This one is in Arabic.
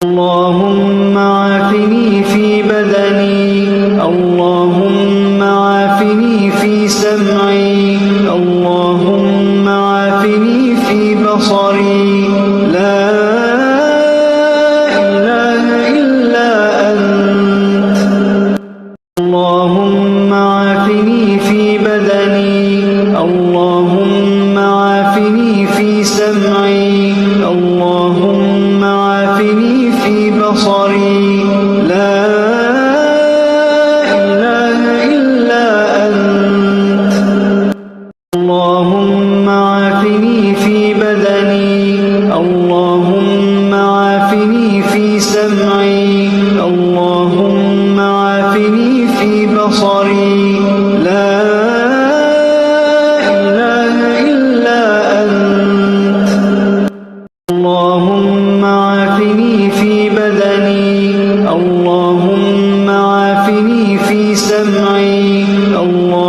اللهم عافني في بدني، اللهم عافني في سمعي، اللهم عافني في بصري. لا إله إلا أنت. اللهم عافني في بدني، اللهم عافني في سمعي، اللهم عافني في بصري. لا إله إلا أنت. اللهم عافني في بدني، اللهم عافني في سمعي، اللهم عافني في بصري. لا إله إلا أنت. اللهم عافني في بدني، اللهم عافني في سمعي، اللهم